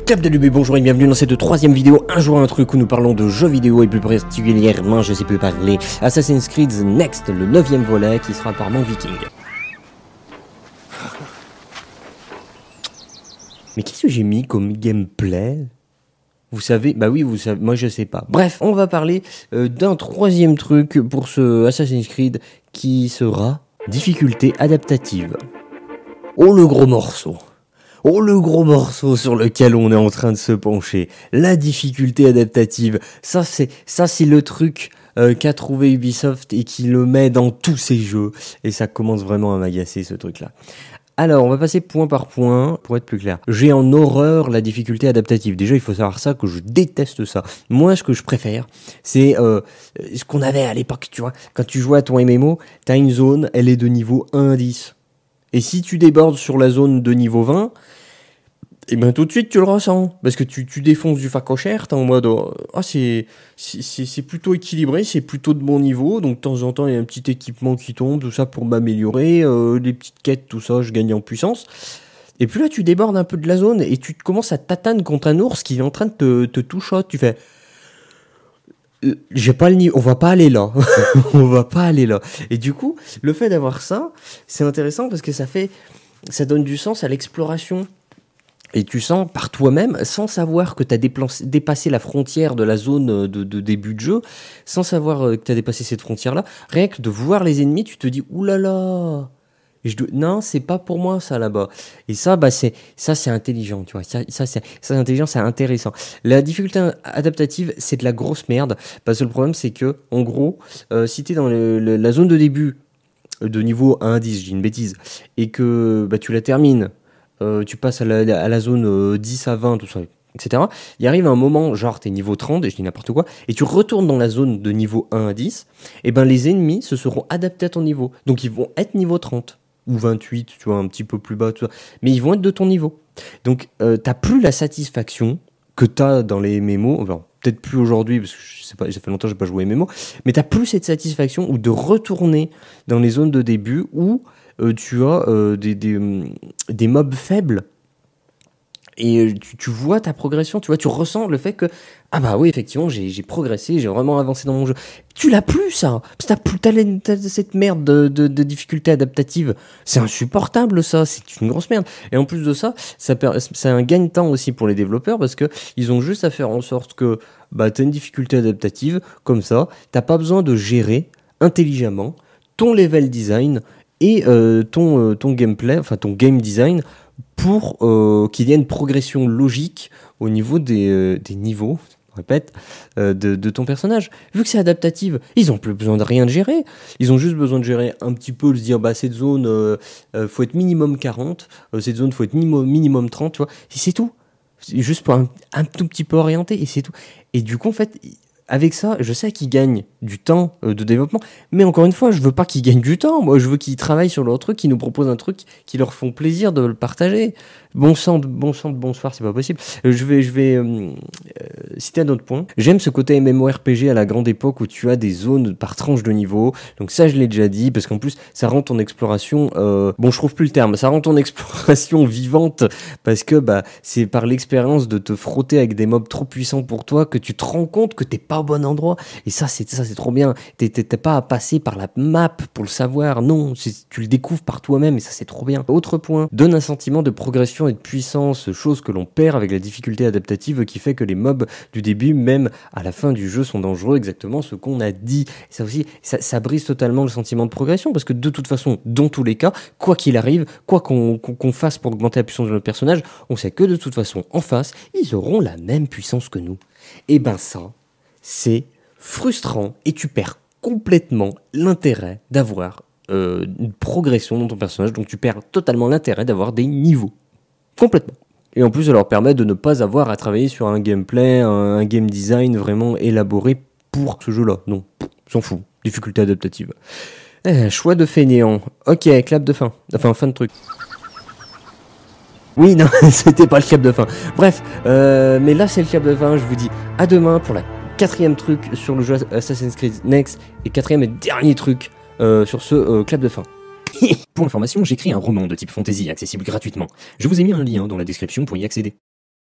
Clap de l'UB, bonjour et bienvenue dans cette troisième vidéo, un jour un truc où nous parlons de jeux vidéo et plus particulièrement, je sais plus parler, Assassin's Creed Next, le 9e volet qui sera apparemment viking. Mais qu'est-ce que j'ai mis comme gameplay ? Vous savez, bah oui, vous savez, moi je sais pas. Bref, on va parler d'un troisième truc pour ce Assassin's Creed qui sera difficulté adaptative. Oh le gros morceau! Oh le gros morceau sur lequel on est en train de se pencher, la difficulté adaptative, ça c'est le truc qu'a trouvé Ubisoft et qui le met dans tous ses jeux, et ça commence vraiment à m'agacer ce truc là. Alors on va passer point par point pour être plus clair. J'ai en horreur la difficulté adaptative, déjà il faut savoir ça, que je déteste ça. Moi ce que je préfère c'est ce qu'on avait à l'époque, tu vois, quand tu jouais à ton MMO, t'as une zone, elle est de niveau 1 à 10. Et si tu débordes sur la zone de niveau 20, et ben tout de suite tu le ressens. Parce que tu défonces du facochère, t'es en mode c'est plutôt équilibré, c'est plutôt de bon niveau. Donc de temps en temps il y a un petit équipement qui tombe, tout ça pour m'améliorer, des petites quêtes, tout ça, je gagne en puissance. Et puis là tu débordes un peu de la zone et tu commences à tatane contre un ours qui est en train de te tout-shot. Tu fais... j'ai pas le niveau, on va pas aller là. On va pas aller là. Et du coup, le fait d'avoir ça, c'est intéressant parce que ça donne du sens à l'exploration. Et tu sens par toi-même, sans savoir que tu as dépassé la frontière de la zone de début de jeu, sans savoir que tu as dépassé cette frontière-là, rien que de voir les ennemis, tu te dis oulala. Non, c'est pas pour moi ça là-bas. Et ça, c'est intelligent, tu vois. Ça c'est intelligent, c'est intéressant. La difficulté adaptative, c'est de la grosse merde. Parce que le problème, c'est que, en gros, si t'es dans la zone de début de niveau 1 à 10, j'ai une bêtise, et que tu la termines, tu passes à la zone 10 à 20, tout ça, etc. Il arrive un moment, genre t'es niveau 30, et je dis n'importe quoi, et tu retournes dans la zone de niveau 1 à 10, et ben les ennemis se seront adaptés à ton niveau. Donc ils vont être niveau 30. Ou 28, tu vois, un petit peu plus bas, tout ça. Mais ils vont être de ton niveau. Donc, t'as plus la satisfaction que t'as dans les MMO, enfin, peut-être plus aujourd'hui, parce que je sais pas, ça fait longtemps que j'ai pas joué aux MMO, mais t'as plus cette satisfaction ou de retourner dans les zones de début où tu as des mobs faibles. Et tu vois ta progression, tu vois, tu ressens le fait que ah bah oui, effectivement, j'ai progressé, j'ai vraiment avancé dans mon jeu. Tu l'as plus ça, parce que t'as cette merde de difficulté adaptative. C'est insupportable ça, c'est une grosse merde. Et en plus de ça, c'est un gain de temps aussi pour les développeurs parce que ils ont juste à faire en sorte que t'as une difficulté adaptative comme ça, t'as pas besoin de gérer intelligemment ton level design et ton gameplay, enfin ton game design, pour qu'il y ait une progression logique au niveau des niveaux, je répète, de ton personnage. Vu que c'est adaptative, ils n'ont plus besoin de rien de gérer. Ils ont juste besoin de gérer un petit peu, se dire, cette zone, faut être minimum 40, cette zone, faut être minimum 30, tu vois. Et c'est tout. C'est juste pour un tout petit peu orienté, et c'est tout. Et du coup, en fait... avec ça, je sais qu'ils gagnent du temps de développement, mais encore une fois, je veux pas qu'ils gagnent du temps. Moi, je veux qu'ils travaillent sur leur truc, qu'ils nous proposent un truc qui leur font plaisir de le partager. Bonsoir, c'est pas possible. Je vais citer un autre point. J'aime ce côté MMORPG à la grande époque où tu as des zones par tranche de niveau. Donc ça, je l'ai déjà dit, parce qu'en plus, ça rend ton exploration... je trouve plus le terme. Ça rend ton exploration vivante, parce que c'est par l'expérience de te frotter avec des mobs trop puissants pour toi que tu te rends compte que t'es pas au bon endroit. Et ça, c'est trop bien. T'as pas à passer par la map pour le savoir. Non, tu le découvres par toi-même, et ça, c'est trop bien. Autre point, donne un sentiment de progression et de puissance, chose que l'on perd avec la difficulté adaptative qui fait que les mobs du début, même à la fin du jeu, sont dangereux, exactement ce qu'on a dit. Et ça aussi, ça brise totalement le sentiment de progression, parce que de toute façon, dans tous les cas, quoi qu'il arrive, quoi qu'on fasse pour augmenter la puissance de notre personnage, on sait que de toute façon, en face, ils auront la même puissance que nous. Et ça, c'est frustrant, et tu perds complètement l'intérêt d'avoir une progression dans ton personnage, donc tu perds totalement l'intérêt d'avoir des niveaux. Complètement. Et en plus, ça leur permet de ne pas avoir à travailler sur un gameplay, un game design vraiment élaboré pour ce jeu-là. Non, s'en fout. Difficulté adaptative. Choix de fainéant. Ok, clap de fin. Enfin, fin de truc. Oui, non, c'était pas le clap de fin. Bref, mais là, c'est le clap de fin. Je vous dis à demain pour la 4e truc sur le jeu Assassin's Creed Next et 4e et dernier truc sur ce clap de fin. Pour information, j'écris un roman de type fantasy accessible gratuitement. Je vous ai mis un lien dans la description pour y accéder.